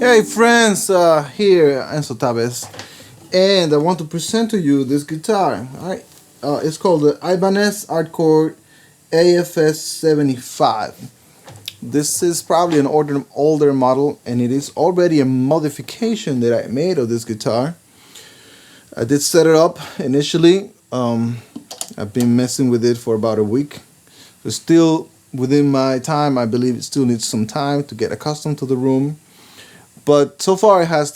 Hey friends, here Enzo Taves, and I want to present to you this guitar. Alright, it's called the Ibanez Artcore AFS75. This is probably an older model, and it is already a modification that I made of this guitar. I did set it up initially. I've been messing with it for about a week. It's still within my time. I believe it still needs some time to get accustomed to the room. But so far it has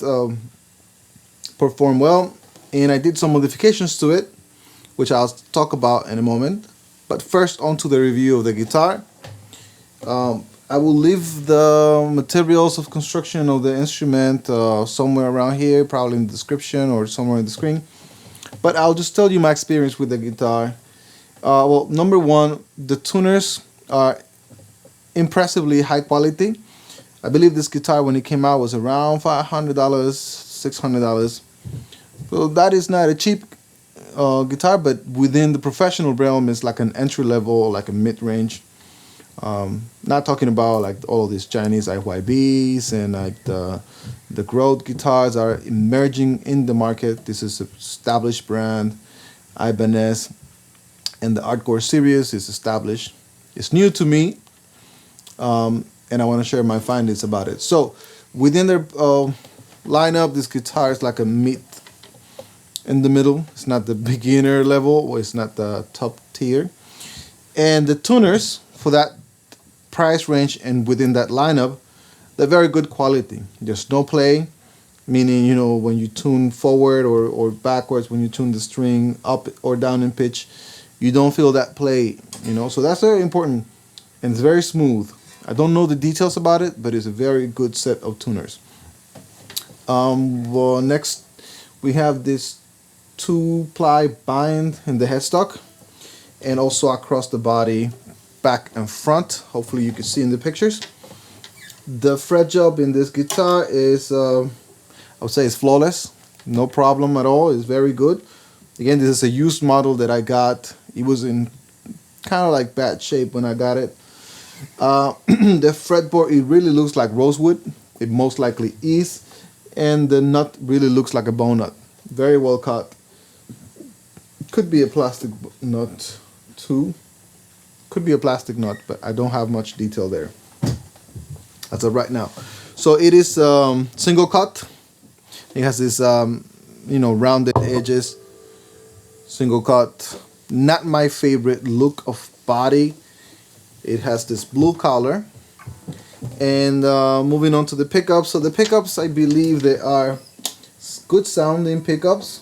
performed well, and I did some modifications to it, which I'll talk about in a moment. But first, on to the review of the guitar. I will leave the materials of construction of the instrument somewhere around here, probably in the description or somewhere in the screen. But I'll just tell you my experience with the guitar. Well, number one, the tuners are impressively high quality. I believe this guitar, when it came out, was around $500, $600. So that is not a cheap guitar, but within the professional realm, it's like an entry level, like a mid-range. Not talking about like all of these Chinese IYBs and like the Growth guitars are emerging in the market. This is an established brand, Ibanez, and the Artcore series is established. It's new to me. And I want to share my findings about it. So within their lineup, this guitar is like a mid in the middle. It's not the beginner level, or it's not the top tier. And the tuners for that price range and within that lineup, they're very good quality. There's no play, meaning, you know, when you tune forward or backwards, when you tune the string up or down in pitch, you don't feel that play, you know. So that's very important, and it's very smooth. I don't know the details about it, but it's a very good set of tuners. Well, next we have this 2-ply bind in the headstock, and also across the body, back and front. Hopefully you can see in the pictures. The fret job in this guitar is, I would say, it's flawless. No problem at all. It's very good. Again, this is a used model that I got. It was in kind of like bad shape when I got it. The fretboard, it really looks like rosewood. It most likely is, and the nut really looks like a bone nut. Very well cut. Could be a plastic nut too. Could be a plastic nut, but I don't have much detail there as of right now. So it is single cut. It has this you know, rounded edges. Single cut. Not my favorite look of body. It has this blue collar. And moving on to the pickups. So the pickups, I believe they are good sounding pickups.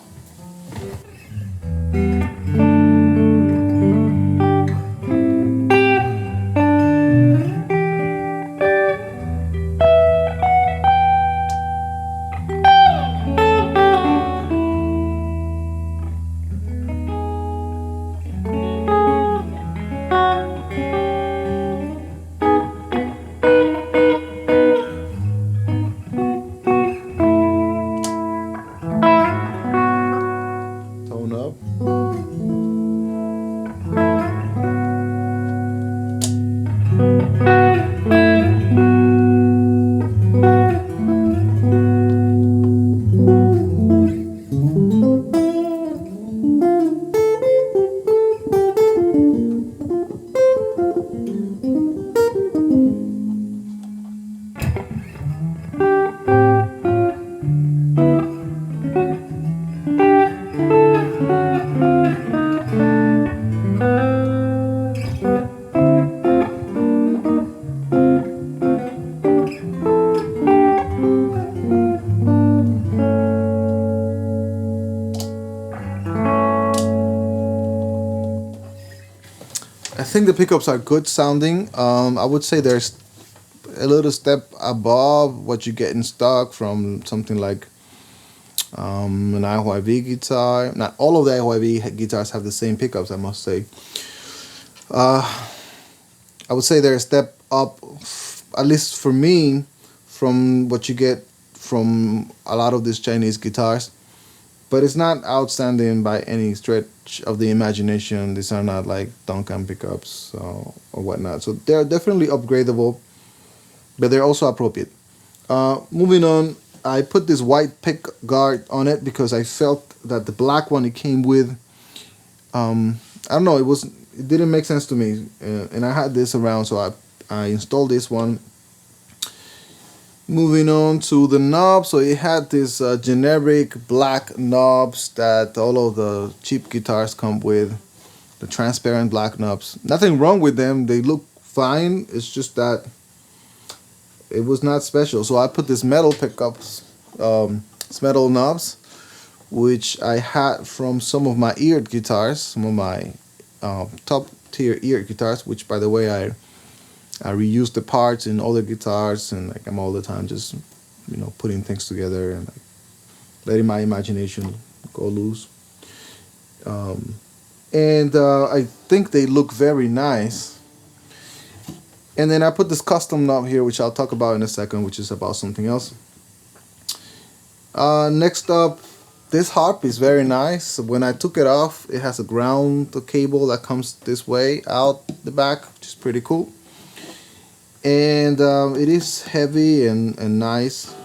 I think the pickups are good sounding. I would say there's a little step above what you get in stock from something like an IYB guitar. Not all of the IYB guitars have the same pickups, I must say. I would say they're a step up, at least for me, from what you get from a lot of these Chinese guitars. But it's not outstanding by any stretch of the imagination. These are not like Duncan pickups or whatnot. So they're definitely upgradable, but they're also appropriate. Moving on, I put this white pick guard on it because I felt that the black one it came with, I don't know, it didn't make sense to me, and I had this around, so I installed this one. Moving on to the knob, so it had this generic black knobs that all of the cheap guitars come with, the transparent black knobs. Nothing wrong with them, they look fine, it's just that it was not special. So I put this metal pickups, metal knobs, which I had from some of my eared guitars, some of my top tier eared guitars, which by the way I reuse the parts in other guitars, and like I'm all the time just putting things together and like letting my imagination go loose. And I think they look very nice. And then I put this custom knob here, which I'll talk about in a second, which is about something else. Next up, this harp is very nice. When I took it off, it has a ground cable that comes this way out the back, which is pretty cool. And it is heavy and nice.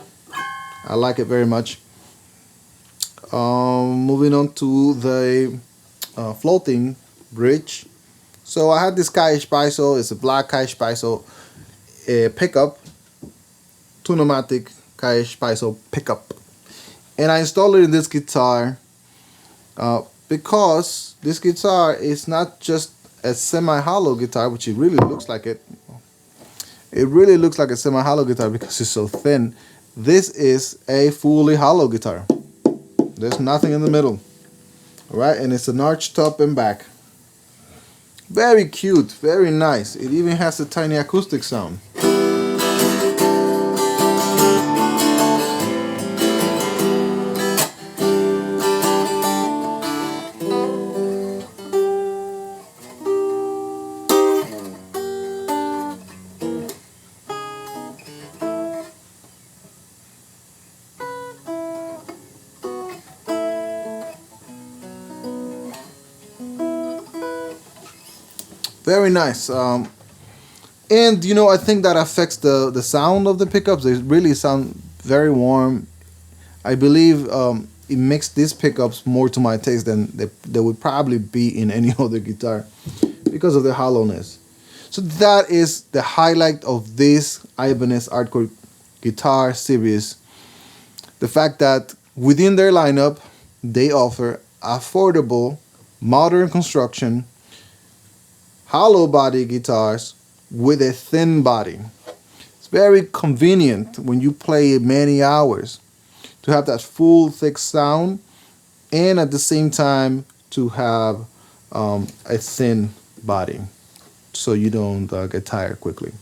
I like it very much. Moving on to the floating bridge. So I had this Kaish piezo. It's a black Kaish piezo pickup, tune-o-matic Kaish piezo pickup, and I installed it in this guitar because this guitar is not just a semi-hollow guitar, which it really looks like it. It really looks like a semi-hollow guitar because it's so thin. This is a fully hollow guitar. There's nothing in the middle. Alright, and it's an arched top and back. Very cute, very nice. It even has a tiny acoustic sound. Very nice. And I think that affects the sound of the pickups. They really sound very warm. I believe it makes these pickups more to my taste than they would probably be in any other guitar because of the hollowness. So that is the highlight of this Ibanez Artcore guitar series. The fact that within their lineup, they offer affordable, modern construction, hollow body guitars with a thin body. It's very convenient when you play many hours to have that full thick sound and at the same time to have a thin body so you don't get tired quickly.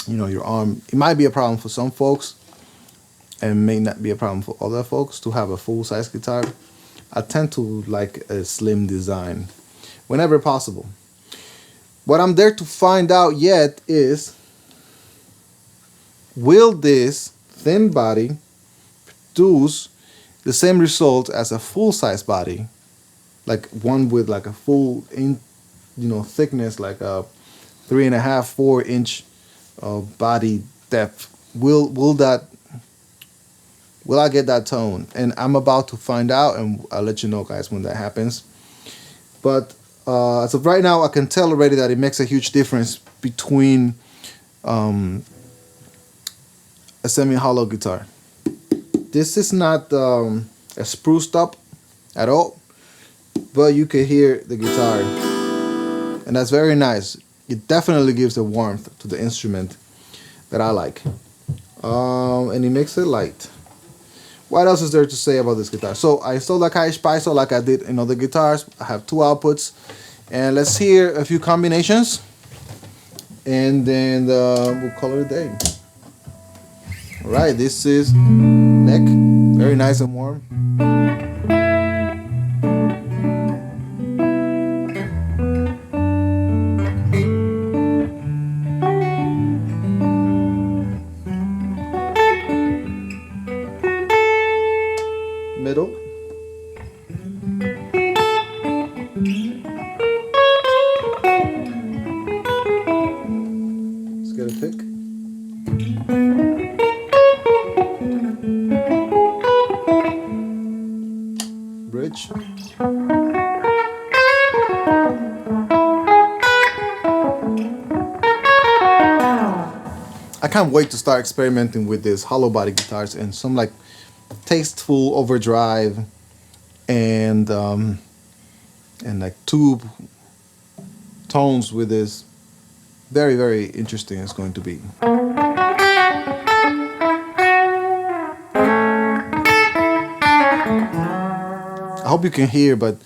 Your arm, it might be a problem for some folks and may not be a problem for other folks to have a full-size guitar. I tend to like a slim design whenever possible. What I'm there to find out yet is, will this thin body produce the same result as a full-size body, like one with like a full thickness, like a 3.5-4 inch body depth? Will I get that tone? And I'm about to find out, and I'll let you know, guys, when that happens. But as of right now, I can tell already that it makes a huge difference between a semi-hollow guitar. This is not a spruced up at all, but you can hear the guitar, and that's very nice. It definitely gives a warmth to the instrument that I like, and it makes it light. What else is there to say about this guitar? So I installed a Kaish piezo like I did in other guitars. I have 2 outputs, and let's hear a few combinations, and then we'll call it a day. All right, this is neck, very nice and warm. Middle. Let's get a pick. can't wait to start experimenting with these hollow body guitars and some like tasteful overdrive and like tube tones with this. Very, very interesting it's going to be. I hope you can hear, but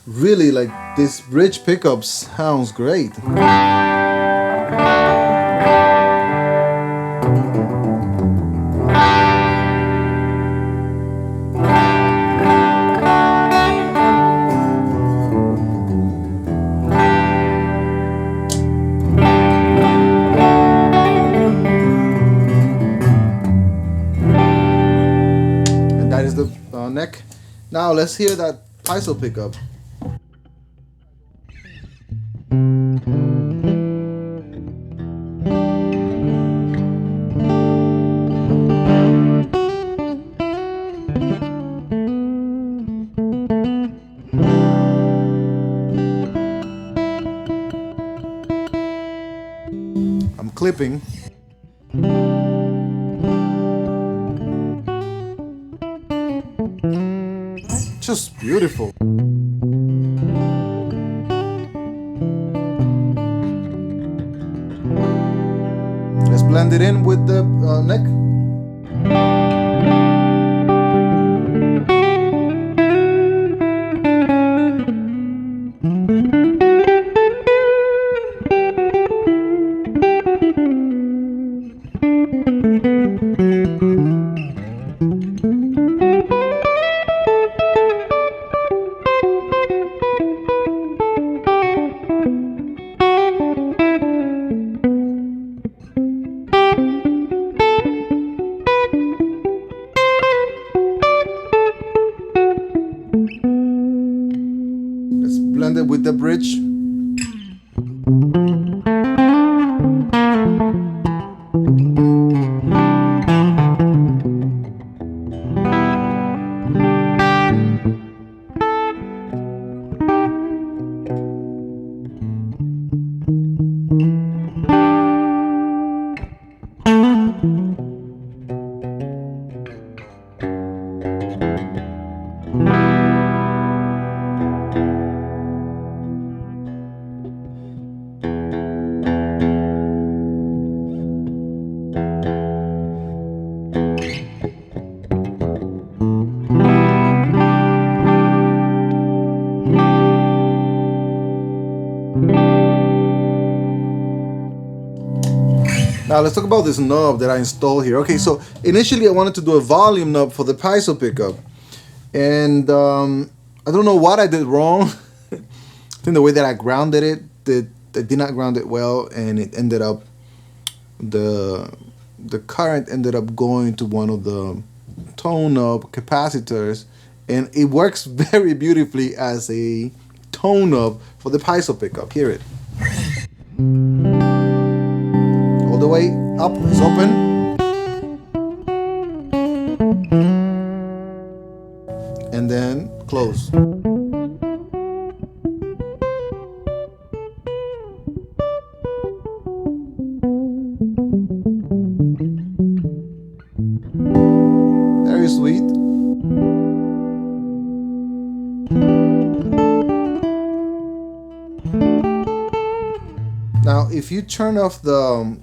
really like this bridge pickup sounds great. And that is the neck. Now let's hear that piezo pickup. I'm clipping. Just beautiful. Let's blend it in with the neck. Let's blend it with the bridge. Now let's talk about this knob that I installed here. Okay, so initially I wanted to do a volume knob for the piezo pickup, and I don't know what I did wrong. I think the way that I grounded it, I did not ground it well, and it ended up the current ended up going to one of the tone knob capacitors, and it works very beautifully as a tone knob for the piezo pickup. Hear it. All the way up is open. And then close. Very sweet. Now, if you turn off the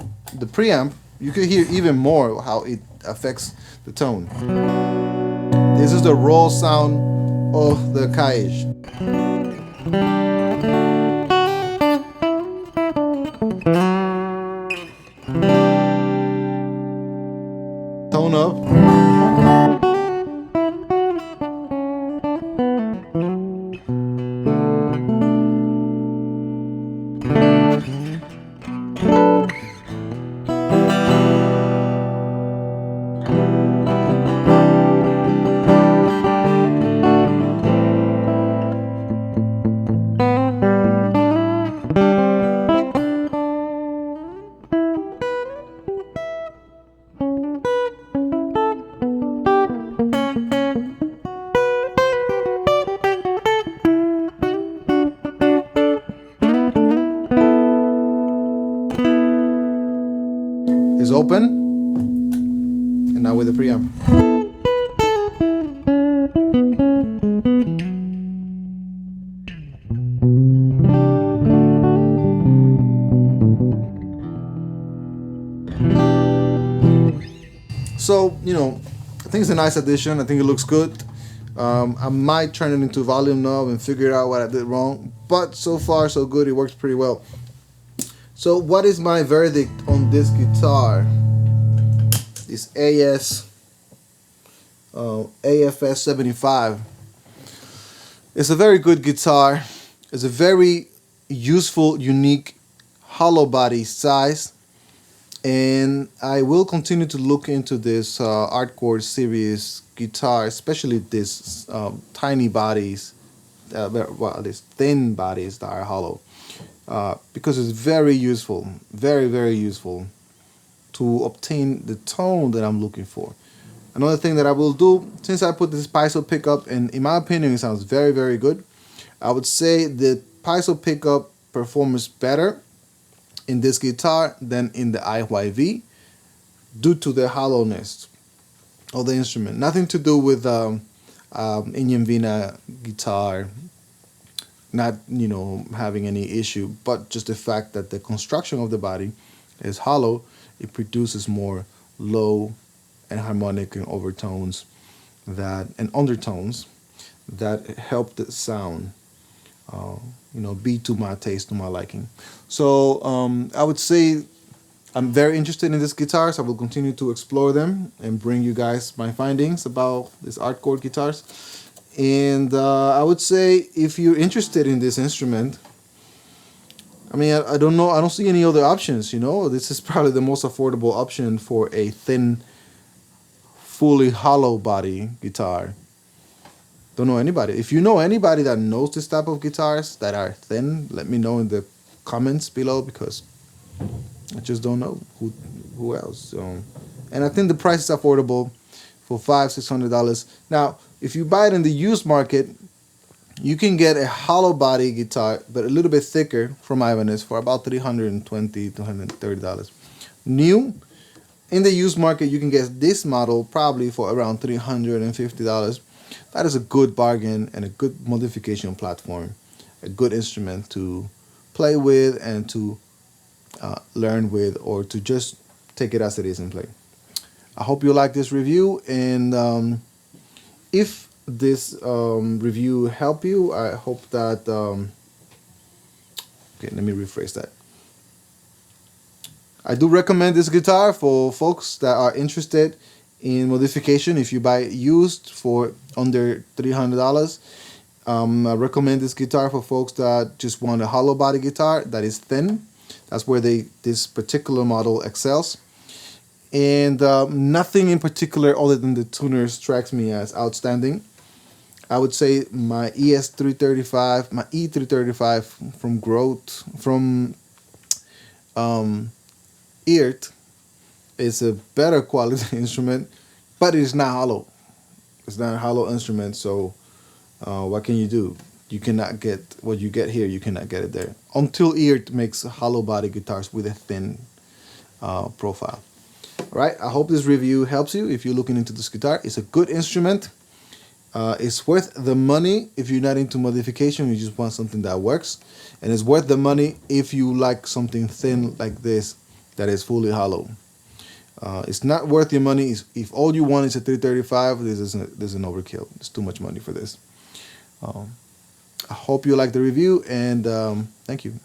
preamp, you can hear even more how it affects the tone. This is the raw sound of the Kaish. Tone up. and now with the preamp. So, you know, I think it's a nice addition. I think it looks good. I might turn it into volume knob and figure out what I did wrong, but so far so good. It works pretty well. So what is my verdict on this guitar? This AFS75. It's a very good guitar. It's a very useful, unique hollow body size. And I will continue to look into this Artcore series guitar, especially this tiny bodies, well, these thin bodies that are hollow, because it's very useful, very, very useful to obtain the tone that I'm looking for. Another thing that I will do, since I put this piezo pickup, and in my opinion it sounds very, very good, I would say the piezo pickup performs better in this guitar than in the IYV due to the hollowness of the instrument. Nothing to do with Indian Vina guitar not, you know, having any issue, but just the fact that the construction of the body is hollow. It produces more low and harmonic and overtones that and undertones that help the sound you know, be to my taste, to my liking. So I would say I'm very interested in this guitars. I will continue to explore them and bring you guys my findings about these Artcore guitars. And I would say if you're interested in this instrument, I mean, I don't know, I don't see any other options, you know. This is probably the most affordable option for a thin, fully hollow body guitar. Don't know anybody. If you know anybody that knows this type of guitars that are thin, let me know in the comments below, because I just don't know who else. And I think the price is affordable for $500-600. Now, if you buy it in the used market, you can get a hollow body guitar, but a little bit thicker from Ibanez for about $320-230. New, in the used market, you can get this model probably for around $350. That is a good bargain and a good modification platform, a good instrument to play with and to learn with, or to just take it as it is and play. I hope you like this review, and if this review helped you, I hope that okay, let me rephrase that. I do recommend this guitar for folks that are interested in modification. If you buy it used for under $300, I recommend this guitar for folks that just want a hollow body guitar that is thin. That's where this particular model excels. And nothing in particular other than the tuner strikes me as outstanding. I would say my ES335, my E335 from Eart is a better quality instrument, but it's not hollow. It's not a hollow instrument, so what can you do? You cannot get what you get here, you cannot get it there. Until Eart makes hollow body guitars with a thin profile. All right, I hope this review helps you if you're looking into this guitar. It's a good instrument. It's worth the money if you're not into modification, you just want something that works. And it's worth the money if you like something thin like this that is fully hollow. It's not worth your money if all you want is a 335. This is an overkill. It's too much money for this. I hope you like the review, and thank you.